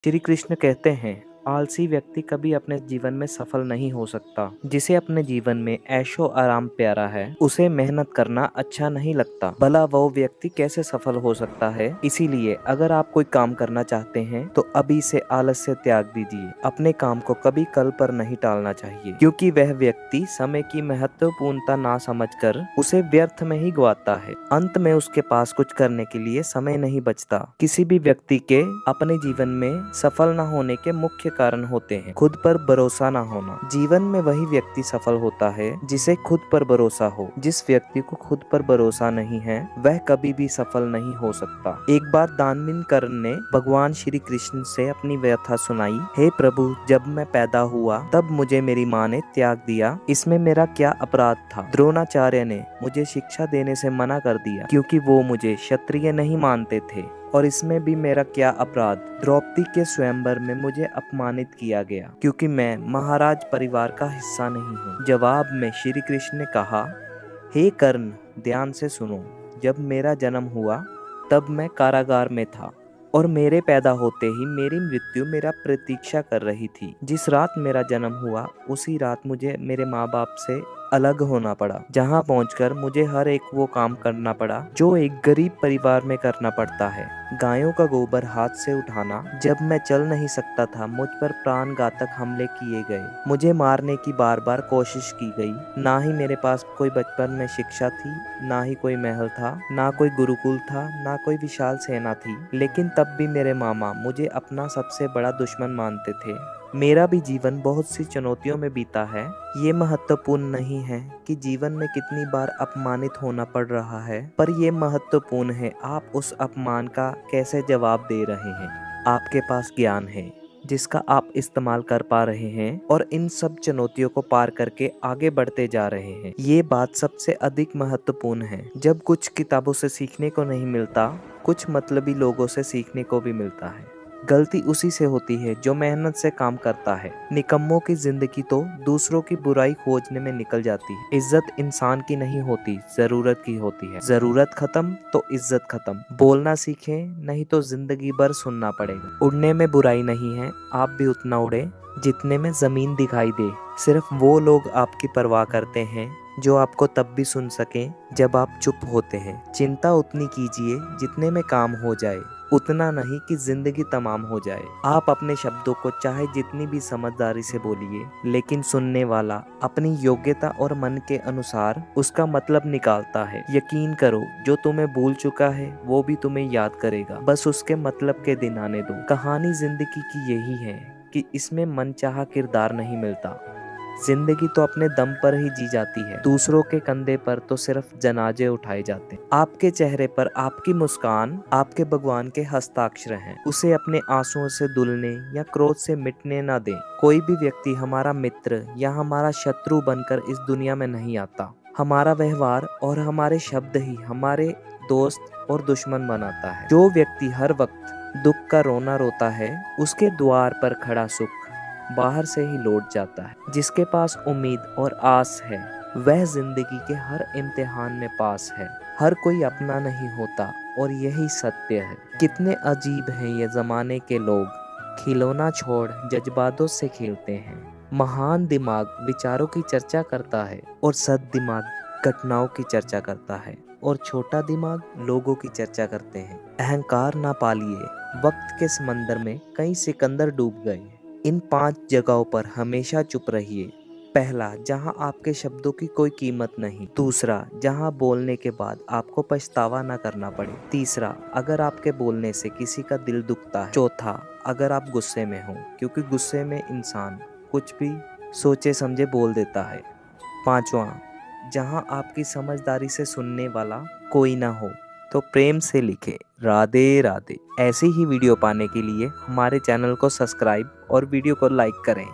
श्री कृष्ण कहते हैं, आलसी व्यक्ति कभी अपने जीवन में सफल नहीं हो सकता। जिसे अपने जीवन में ऐशो आराम प्यारा है, उसे मेहनत करना अच्छा नहीं लगता। भला वो व्यक्ति कैसे सफल हो सकता है। इसीलिए अगर आप कोई काम करना चाहते हैं तो अभी से आलस्य त्याग दीजिए। अपने काम को कभी कल पर नहीं टालना चाहिए, क्योंकि वह व्यक्ति समय की महत्वपूर्णता ना समझकर उसे व्यर्थ में ही गवाता है। अंत में उसके पास कुछ करने के लिए समय नहीं बचता। किसी भी व्यक्ति के अपने जीवन में सफल न होने के मुख्य कारण होते हैं खुद पर भरोसा न होना। जीवन में वही व्यक्ति सफल होता है जिसे खुद पर भरोसा हो। जिस व्यक्ति को खुद पर भरोसा नहीं है वह कभी भी सफल नहीं हो सकता। एक बार दानवीर कर्ण ने भगवान श्री कृष्ण से अपनी व्यथा सुनाई। हे प्रभु, जब मैं पैदा हुआ तब मुझे मेरी माँ ने त्याग दिया, इसमें मेरा क्या अपराध था। द्रोणाचार्य ने मुझे शिक्षा देने से मना कर दिया क्योंकि वो मुझे क्षत्रिय नहीं मानते थे, और इसमें भी मेरा क्या अपराध। द्रौपदी के स्वयंवर में मुझे अपमानित किया गया क्योंकि मैं महाराज परिवार का हिस्सा नहीं हूँ। जवाब में श्री कृष्ण ने कहा, हे कर्ण, ध्यान से सुनो। जब मेरा जन्म हुआ तब मैं कारागार में था और मेरे पैदा होते ही मेरी मृत्यु मेरा प्रतीक्षा कर रही थी। जिस रात मेरा जन्म हुआ उसी रात मुझे मेरे माँ बाप से अलग होना पड़ा, जहाँ पहुंचकर मुझे हर एक वो काम करना पड़ा जो एक गरीब परिवार में करना पड़ता है। गायों का गोबर हाथ से उठाना। जब मैं चल नहीं सकता था मुझ पर प्राणघातक हमले किए गए। मुझे मारने की बार बार कोशिश की गई। ना ही मेरे पास कोई बचपन में शिक्षा थी, ना ही कोई महल था, ना कोई गुरुकुल था, ना कोई विशाल सेना थी। लेकिन तब भी मेरे मामा मुझे अपना सबसे बड़ा दुश्मन मानते थे। मेरा भी जीवन बहुत सी चुनौतियों में बीता है। ये महत्वपूर्ण नहीं है कि जीवन में कितनी बार अपमानित होना पड़ रहा है, पर यह महत्वपूर्ण है आप उस अपमान का कैसे जवाब दे रहे हैं। आपके पास ज्ञान है जिसका आप इस्तेमाल कर पा रहे हैं और इन सब चुनौतियों को पार करके आगे बढ़ते जा रहे हैं। ये बात सबसे अधिक महत्वपूर्ण है। जब कुछ किताबों से सीखने को नहीं मिलता, कुछ मतलबी लोगों से सीखने को भी मिलता है। गलती उसी से होती है जो मेहनत से काम करता है। निकम्मों की जिंदगी तो दूसरों की बुराई खोजने में निकल जाती है। इज्जत इंसान की नहीं होती, जरूरत की होती है। जरूरत खत्म तो इज्जत खत्म। बोलना सीखें, नहीं तो जिंदगी भर सुनना पड़ेगा। उड़ने में बुराई नहीं है, आप भी उतना उड़े जितने में जमीन दिखाई दे। सिर्फ वो लोग आपकी परवाह करते हैं जो आपको तब भी सुन सकें जब आप चुप होते हैं। चिंता उतनी कीजिए जितने में काम हो जाए, उतना नहीं कि जिंदगी तमाम हो जाए। आप अपने शब्दों को चाहे जितनी भी समझदारी से बोलिए, लेकिन सुनने वाला अपनी योग्यता और मन के अनुसार उसका मतलब निकालता है। यकीन करो, जो तुम्हें भूल चुका है वो भी तुम्हें याद करेगा। बस उसके मतलब के दिन आने दो। कहानी जिंदगी की यही है कि इसमें मनचाहा किरदार नहीं मिलता। जिंदगी तो अपने दम पर ही जी जाती है। दूसरों के कंधे पर तो सिर्फ जनाजे उठाए जाते हैं। आपके चेहरे पर आपकी मुस्कान आपके भगवान के हस्ताक्षर हैं। उसे अपने आंसुओं से धुलने या क्रोध से मिटने ना दें। कोई भी व्यक्ति हमारा मित्र या हमारा शत्रु बनकर इस दुनिया में नहीं आता। हमारा व्यवहार और हमारे शब्द ही हमारे दोस्त और दुश्मन बनाता है। जो व्यक्ति हर वक्त दुख का रोना रोता है, उसके द्वार पर खड़ा सुख बाहर से ही लौट जाता है। जिसके पास उम्मीद और आस है, वह जिंदगी के हर इम्तिहान में पास है। हर कोई अपना नहीं होता और यही सत्य है। कितने अजीब हैं ये जमाने के लोग, खिलौना छोड़ जज्बातों से खेलते हैं। महान दिमाग विचारों की चर्चा करता है और सद दिमाग घटनाओं की चर्चा करता है, और छोटा दिमाग लोगों की चर्चा करते हैं। अहंकार ना पालिए, वक्त के समंदर में कई सिकंदर डूब गए। इन 5 जगहों पर हमेशा चुप रहिए। पहला, जहां आपके शब्दों की कोई कीमत नहीं। दूसरा, जहां बोलने के बाद आपको पछतावा ना करना पड़े। तीसरा, अगर आपके बोलने से किसी का दिल दुखता है। चौथा, अगर आप गुस्से में हो, क्योंकि गुस्से में इंसान कुछ भी सोचे समझे बोल देता है। पांचवा, जहां आपकी समझदारी से सुनने वाला कोई ना हो तो प्रेम से लिखे, राधे राधे। ऐसी ही वीडियो पाने के लिए हमारे चैनल को सब्सक्राइब और वीडियो को लाइक करें।